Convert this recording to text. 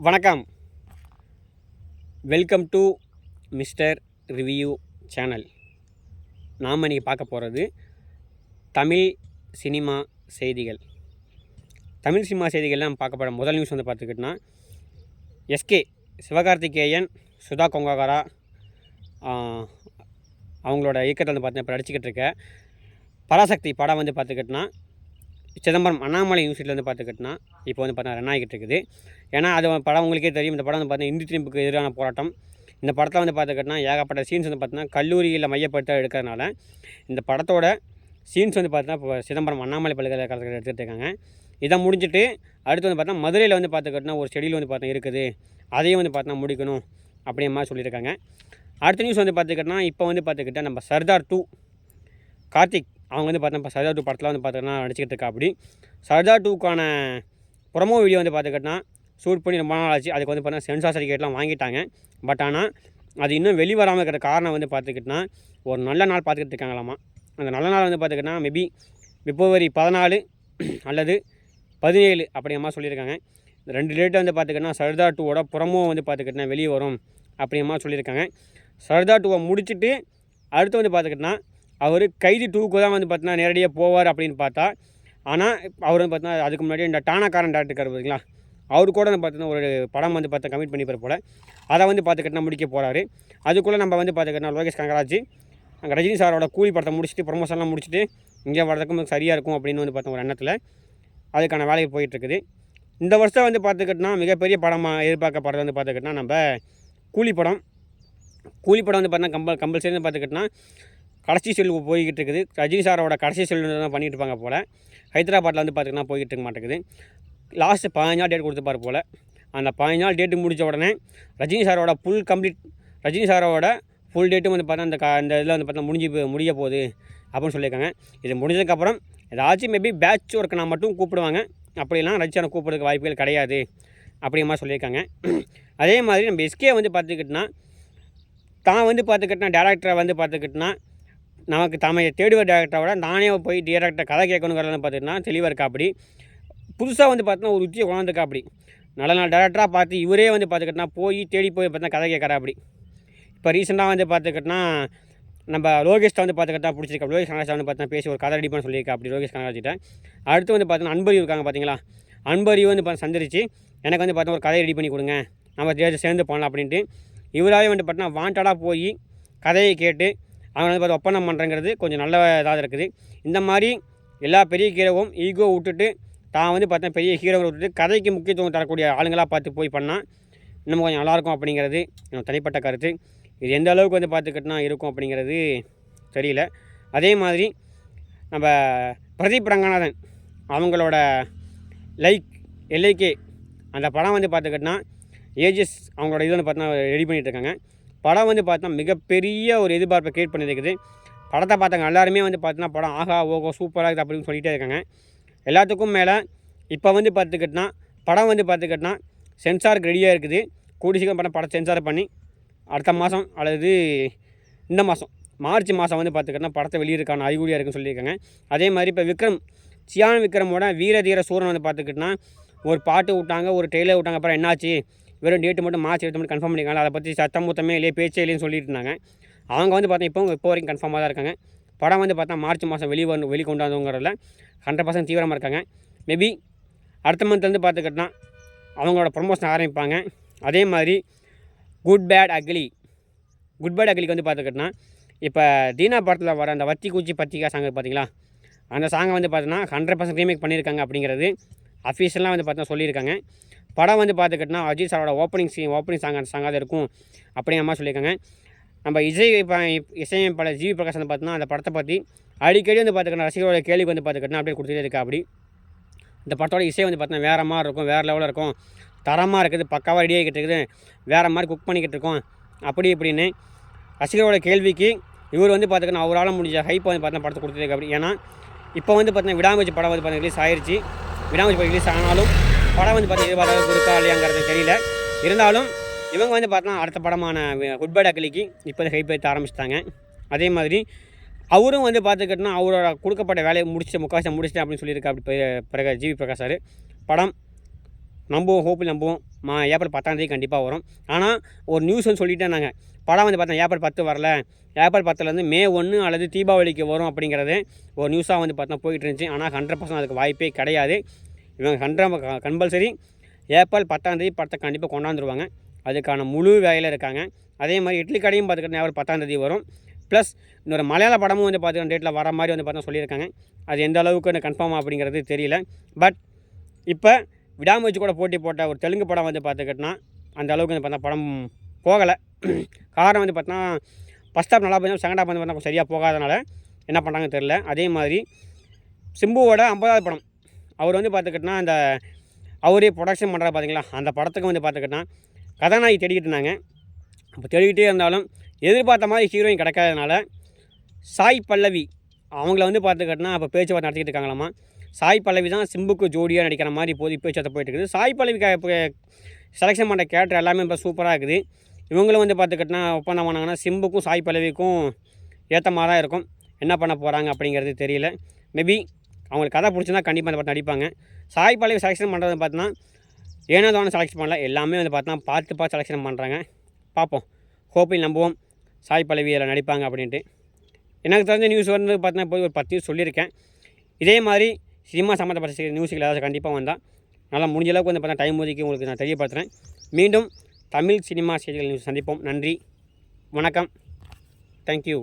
வணக்கம். Welcome to mister review channel. நாம் இன்றைக்கி பார்க்க போகிறது தமிழ் சினிமா செய்திகள். தமிழ் சினிமா செய்திகள்லாம் பார்க்க போகிற முதல் நியூஸ் வந்து பார்த்துக்கிட்டோன்னா, எஸ்கே சிவகார்த்திகேயன், சுதா கொங்காரா அவங்களோட இயக்கத்தை வந்து பார்த்தீங்கன்னா இப்போ நடிச்சிக்கிட்டு இருக்க பராசக்தி படம் வந்து பார்த்துக்கிட்டோன்னா சிதம்பரம் அண்ணாமலை யூனிவர்சிட்டியில் வந்து பார்த்துக்கிட்டோன்னா இப்போ வந்து பார்த்தா ரன் ஆகிட்டு இருக்குது. ஏன்னா அது படம் உங்களுக்கே தெரியும். இந்த படம் வந்து பார்த்தீங்கன்னா இந்தி திணிப்புக்கு எதிரான போராட்டம். இந்த படத்தில் வந்து பார்த்துக்கிட்டோன்னா ஏகப்பட்ட சீன்ஸ் வந்து பார்த்தீங்கன்னா கல்லூரியில் மையப்படுத்த எடுக்கிறதுனால இந்த படத்தோட சீன்ஸ் வந்து பார்த்தீங்கன்னா இப்போ சிதம்பரம் அண்ணாமலை பல்கலைக்கழகத்தில் எடுத்துகிட்டு இருக்காங்க. இதை முடிஞ்சுட்டு அடுத்து வந்து பார்த்தா மதுரையில் வந்து பார்த்துக்கிட்டோன்னா ஒரு ஷெடியூல் வந்து பார்த்தா இருக்குது, அதையும் வந்து பார்த்தா முடிக்கணும் அப்படிங்கிற மாதிரி சொல்லியிருக்காங்க. அடுத்த நியூஸ் வந்து பார்த்துக்கிட்டோன்னா இப்போ வந்து பார்த்துக்கிட்டா நம்ம சர்தார் 2 கார்த்திக் அவங்க வந்து பார்த்தா இப்போ சர்தார் 2 படத்தில் வந்து பார்த்திங்கன்னா நடிச்சிக்கிட்டு இருக்கா. அப்படி சர்தார் 2க்கான ப்ரொமோ வீடியோ வந்து பார்த்துக்கிட்டோன்னா ஷூட் பண்ணி ரொம்ப நாள் ஆச்சு. அதுக்கு வந்து பார்த்தீங்கன்னா சென்சார் சர்டிஃபிகேட்லாம் வாங்கிட்டாங்க. பட் ஆனால் அது இன்னும் வெளிவராமல் இருக்கிற காரணம் வந்து பார்த்துக்கிட்டோன்னா ஒரு நல்ல நாள் பார்த்துக்கிட்டு இருக்காங்களாமா. அந்த நல்ல நாள் வந்து பார்த்துக்கிட்டோன்னா மேபி பிப்ரவரி 14 அல்லது 17 அப்படிங்கிற மாதிரி சொல்லியிருக்காங்க. இந்த 2 டேட்டை வந்து பார்த்துக்கிட்டோன்னா சர்தார் 2வோட ப்ரொமோ வந்து பார்த்துக்கிட்டோன்னா வெளியே வரும் அப்படிங்கிற மாதிரி சொல்லியிருக்காங்க. சர்தார் 2வை முடிச்சுட்டு அடுத்து வந்து பார்த்துக்கிட்டோன்னா அவர் கைதி 2க்கு தான் வந்து பார்த்தீங்கன்னா நேரடியாக போவார் அப்படின்னு பார்த்தா, ஆனால் அவர் வந்து பார்த்தீங்கன்னா அதுக்கு முன்னாடி இந்த டானாக்காரன் டேரக்டர் இருக்கார் பார்த்தீங்களா, அவரு கூட வந்து பார்த்தீங்கன்னா ஒரு படம் வந்து பார்த்தா கமிட் பண்ணிப்பார் போல். அதை வந்து பார்த்துக்கிட்டா முடிக்க போகிறாரு. அதுக்குள்ளே நம்ம வந்து பார்த்துக்கிட்டா லோகேஷ் கனகராஜ் அங்கே ரஜினி சாரோட கூலி படத்தை முடிச்சுட்டு ப்ரொமோஷன்லாம் முடிச்சுட்டு இங்கே வரதுக்கும் சரியாக இருக்கும் அப்படின்னு வந்து பார்த்தோம் ஒரு எண்ணத்தில் அதுக்கான வேலைக்கு போயிட்டுருக்குது. இந்த வருஷம் வந்து பார்த்துக்கிட்டோன்னா மிகப்பெரிய படமாக எதிர்பார்க்கப்படுறது வந்து பார்த்துக்கிட்டோன்னா நம்ம கூலி படம் வந்து பார்த்தீங்கன்னா கம்பல்சரி வந்து பார்த்துக்கிட்டோன்னா கடைசி செல் போய்கிட்டு இருக்குது. ரஜினி சாரோட கடைசி செல் தான் பண்ணிகிட்டு இருப்பாங்க போல். ஹைதராபாத்தில் வந்து பார்த்திங்கன்னா போய்கிட்டு இருக்க மாட்டேங்குது. லாஸ்ட்டு 15 நாள் டேட் கொடுத்துப்பார் போல். அந்த 15 நாள் டேட்டு முடித்த உடனே ரஜினி சாரோட ஃபுல் டேட்டும் வந்து பார்த்தா இந்த இதில் வந்து பார்த்தா முடிய போகுது அப்படின்னு சொல்லியிருக்காங்க. இது முடிஞ்சதுக்கப்புறம் ஏதாச்சும் மேபி பேட்ச் ஒர்க்குனா மட்டும் கூப்பிடுவாங்க. அப்படிலாம் ரஜினி சாரை கூப்பிட்றதுக்கு வாய்ப்புகள் கிடையாது அப்படிங்கிற மாதிரி சொல்லியிருக்காங்க. அதே மாதிரி நம்ம எஸ்கே வந்து பார்த்துக்கிட்டோன்னா தான் வந்து பார்த்துக்கிட்டோன்னா டேரக்டரை வந்து பார்த்துக்கிட்டோன்னா நமக்கு தேடுவர் டேரக்டரை விட நானே போய் டேரக்டர் கதை கேட்கணுங்கிறத பார்த்துக்கிட்டோன்னா தெளிவாக இருக்கா. அப்படி புதுசாக வந்து பார்த்தீங்கன்னா ஒரு உச்சியை கொண்டாந்துருக்கா. அப்படி நல்ல டேரக்டராக பார்த்து இவரே வந்து பார்த்துக்கிட்டோன்னா தேடி போய் பார்த்தீங்கன்னா கதை கேட்குறா. அப்படி இப்போ ரீசெண்டாக வந்து பார்த்துக்கிட்டோன்னா நம்ம லோகேஷ்ட வந்து பார்த்துக்கிட்டா பிடிச்சிருக்கா. லோகேஷ் கனகராஜ் வந்து பார்த்தீங்கன்னா பேசி ஒரு கதை ரெடி பண்ண சொல்லியிருக்கா. அப்படி லோகேஷ் கனகராஜிட்ட அடுத்து வந்து பார்த்தீங்கன்னா அன்பறிவு இருக்காங்க பார்த்தீங்களா, அன்பறிவு வந்து சந்திரிச்சு எனக்கு வந்து பார்த்தீங்கன்னா ஒரு கதையை ரெடி பண்ணி கொடுங்க, நம்ம சேர்ந்து போகலாம் அப்படின்ட்டு இவராகவே வந்து பார்த்தீங்கன்னா வாண்டடாக போய் கதையை கேட்டு அவங்க வந்து பார்த்து ஒப்பந்தம் பண்ணுறங்கிறது கொஞ்சம் நல்ல இதாக இருக்குது. இந்த மாதிரி எல்லா பெரிய ஹீரோவும் ஈகோ விட்டுட்டு தான் வந்து பார்த்தா பெரிய ஹீரோவை விட்டுட்டு கதைக்கு முக்கியத்துவம் தரக்கூடிய ஆளுங்களாக பார்த்து போய் பண்ணால் இன்னும் கொஞ்சம் நல்லாயிருக்கும் அப்படிங்கிறது என்னோட தனிப்பட்ட கருத்து. இது எந்த அளவுக்கு வந்து பார்த்துக்கிட்டனா இருக்கும் அப்படிங்கிறது தெரியல. அதே மாதிரி நம்ம பிரதீப் ரங்கநாதன் அவங்களோட LIK அந்த படம் வந்து பார்த்துக்கிட்டனா ஏஜஸ் அவங்களோட இது வந்து பார்த்தா ரெடி பண்ணிகிட்ருக்காங்க. படம் வந்து பார்த்தா மிகப்பெரிய ஒரு எதிர்பார்ப்பை கிரியேட் பண்ணியிருக்குது. படத்தை பார்த்தாங்க எல்லாருமே வந்து பார்த்தீங்கன்னா படம் ஆகா ஓகோ சூப்பராக இருக்குது அப்படின்னு சொல்லிகிட்டே இருக்காங்க. எல்லாத்துக்கும் மேலே இப்போ வந்து பார்த்துக்கிட்டனா படம் வந்து பார்த்துக்கிட்டனா சென்சாருக்கு ரெடியாக இருக்குது. கூடி சீக்கிரம் படம் சென்சார் பண்ணி அடுத்த மாதம் அல்லது இந்த மாதம் மார்ச் மாதம் வந்து பார்த்துக்கிட்டனா படத்தை வெளியிருக்கான அறிகுறியாக இருக்குன்னு சொல்லியிருக்காங்க. அதே மாதிரி இப்போ சியான் விக்ரமோட வீர தீர சூரன் வந்து பார்த்துக்கிட்டனா ஒரு பாட்டு விட்டாங்க, ஒரு ட்ரெயிலர் விட்டாங்க. அப்புறம் என்னாச்சு, வெறும் டேட்டு மட்டும் மார்ச் 28 கன்ஃபார்ம் பண்ணியிருக்காங்க. அதை பற்றி சத்தமுத்தமே இல்லையே பேச்சே இல்லைன்னு சொல்லிட்டு இருந்தாங்க. அவங்க வந்து பார்த்தா இப்போ வரைக்கும் கன்ஃபார்மாக தான் இருக்காங்க. படம் வந்து பார்த்தா மார்ச் மாதம் வெளிக்கொண்டாதுங்கிறதுல 100% தீவிரமாக இருக்காங்க. மேபி அடுத்த மந்த் வந்து பார்த்துக்கிட்டனா அவங்களோட ப்ரொமோஷன் ஆரம்பிப்பாங்க. அதே மாதிரி குட் பேட் அக்லிக்கு வந்து பார்த்துக்கிட்டனா இப்போ தீனா படத்தில் வர அந்த வத்தி குச்சி பத்திரிக்கா சாங் பார்த்தீங்களா, அந்த சாங்கை வந்து பார்த்தீங்கன்னா 100% ரீமேக் பண்ணியிருக்காங்க அப்படிங்கிறது அஃபீஷியலாக வந்து பார்த்தா சொல்லியிருக்காங்க. படம் வந்து பார்த்துக்கிட்டனா அஜித் சாரோட ஓப்பனிங் சாங் அந்த சாங்காக இருக்கும் அப்படிங்கிற மாதிரி சொல்லியிருக்காங்க. நம்ம இசையமைப்பாளர் ஜிவி பிரகாஷ் வந்து பார்த்தோன்னா அந்த படத்தை பற்றி அடிக்கடி வந்து பார்த்துக்கிட்டா ரசிகர்களோட கேள்விக்கு வந்து பார்த்துக்கிட்டனா அப்படியே கொடுத்துட்டே இருக்கா. அப்படி இந்த படத்தோட இசை வந்து பார்த்தீங்கன்னா வேறு மாதிரி இருக்கும், வேறு லெவலில் இருக்கும், தரமாக இருக்குது, பக்காவாக ரெடி ஆகிக்கிட்டு இருக்குது, வேறு மாதிரி குக் பண்ணிக்கிட்டு இருக்கோம் அப்படி இப்படின்னு ரசிகர்களோட கேள்விக்கு இவர் வந்து பார்த்துக்கிட்டா அவரால் முடிஞ்ச ஹைப்பை வந்து பார்த்தீங்கன்னா படத்தை கொடுத்துருக்கு. அப்படி ஏன்னா இப்போ வந்து பார்த்தீங்கன்னா விடாமுயற்சி படம் வந்து பார்த்தீங்கன்னா ரிலீஸ் ஆயிடுச்சு. விடாமுயற்சி படம் ரிலீஸ் ஆனாலும் படம் வந்து பார்த்தீங்கன்னா எதிர்பார்த்தது இருக்கா இல்லையாங்கிறது தெரியல. இருந்தாலும் இவங்க வந்து பார்த்தீங்கன்னா அடுத்த படமான குட் பேட் அக்லிக்கு இப்போ ஹைப் ஏற்ற ஆரம்பிச்சிட்டாங்க. அதே மாதிரி அவரும் வந்து பார்த்துக்கிட்டோன்னா அவரோட கொடுக்கப்பட்ட வேலையை முக்காசை முடிச்சிட்டேன் அப்படின்னு சொல்லியிருக்கா. அப்படி பிறகு ஜிவி பிரகாஷ் சார் படம் நம்புவோம், நம்புவோம். ஏப்ரல் 10ஆம் தேதி கண்டிப்பாக வரும். ஆனால் ஒரு நியூஸ் வந்து சொல்லிட்டே இருந்தாங்க. படம் வந்து பார்த்தா ஏப்ரல் 10 வரல, ஏப்ரல் 10லேருந்து மே 1 அல்லது தீபாவளிக்கு வரும் அப்படிங்கிறது ஒரு நியூஸாக வந்து பார்த்தா போயிட்டு இருந்துச்சு. ஆனால் 100% அதுக்கு வாய்ப்பே கிடையாது. இவங்க கம்பல்சரி ஏப்ரல் 10ஆம் தேதி படத்தை கண்டிப்பாக கொண்டாந்துருவாங்க. அதுக்கான முழு வேலையில் இருக்காங்க. அதே மாதிரி இட்லி கடையும் பார்த்துக்கிட்டா ஏப்ரல் 10ஆம் தேதி வரும். ப்ளஸ் இன்னொரு மலையாள படமும் வந்து பார்த்திங்கன்னா டேட்டில் வர மாதிரி வந்து பார்த்தா சொல்லியிருக்காங்க. அது எந்த அளவுக்கு எனக்கு கன்ஃபார்ம் அப்படிங்கிறது தெரியல. பட் இப்போ விடாமுயற்சி கூட போட்டி போட்ட ஒரு தெலுங்கு படம் வந்து பார்த்துக்கிட்டோன்னா அந்த அளவுக்கு வந்து பார்த்தா படம் போகலை. காரணம் வந்து பார்த்தோன்னா ஃபஸ்ட் ஹாஃப் நல்லா போய் செகண்ட் ஹாஃப் வந்து பார்த்தா சரியாக போகாதனால என்ன பண்ணுறாங்கன்னு தெரில. அதே மாதிரி சிம்புவோட 50வது படம் அவர் வந்து பார்த்துக்கிட்டோன்னா அந்த அவரே ப்ரொடக்ஷன் பண்ணுறாரு பார்த்தீங்களா, அந்த படத்துக்கு வந்து பார்த்துக்கிட்டோன்னா கதாநாயகி தேடிக்கிட்டு இருந்தாங்க. அப்போ தேடிக்கிட்டே இருந்தாலும் எதிர்பார்த்த மாதிரி ஹீரோயின் கிடைக்காதனால சாய் பல்லவி அவங்கள வந்து பார்த்துக்கிட்டோன்னா அப்போ பேச்சுவார்த்தை நடத்திக்கிட்டு இருக்காங்களாமா. சாய் பல்லவி தான் சிம்புக்கு ஜோடியாக நடிக்கிற மாதிரி இப்போதைக்கு பேச்சுவார்த்தை போயிட்டு இருக்குது. சாய் பல்லவிக்கு இப்போ செலெக்ஷன் பண்ணுற கேரக்டர் எல்லாமே இப்போ சூப்பராக இருக்குது. இவங்களும் வந்து பார்த்துக்கிட்டோன்னா ஒப்பந்தம் பண்ணாங்கன்னா சிம்புக்கும் சாய் பல்லவிக்கும் ஏற்ற மாதிரி தான் இருக்கும். என்ன பண்ண போகிறாங்க அப்படிங்கிறது தெரியல. மேபி அவங்களுக்கு கதை பிடிச்சிருந்தா கண்டிப்பாக அந்த படம் நடிப்பாங்க. சாய் பல்லவி செலெக்ஷன் பண்ணுறது பார்த்தோன்னா ஏனோ தானே செலெக்ஷன் பண்ணல, எல்லாமே வந்து பார்த்தோன்னா பார்த்து செலெக்ஷன் பண்ணுறாங்க. பார்ப்போம், ஹோப்பில் நம்புவோம் சாய் பல்லவி அதில் நடிப்பாங்க அப்படின்ட்டு. எனக்கு தெரிஞ்ச நியூஸ் வந்து பார்த்தீங்கன்னா போய் ஒரு 10 நியூஸ் சொல்லியிருக்கேன். இதே மாதிரி சினிமா சம்மந்தப்பட்ட நியூஸுகள் ஏதாச்சும் கண்டிப்பாக வந்தால் நல்லா முடிஞ்ச அளவுக்கு வந்து பார்த்தா டைம் ஒதுக்கி உங்களுக்கு நான் தெரியப்படுத்துகிறேன். மீண்டும் தமிழ் சினிமா செய்திகள் நியூஸ் சந்திப்போம். நன்றி, வணக்கம், தேங்க்யூ.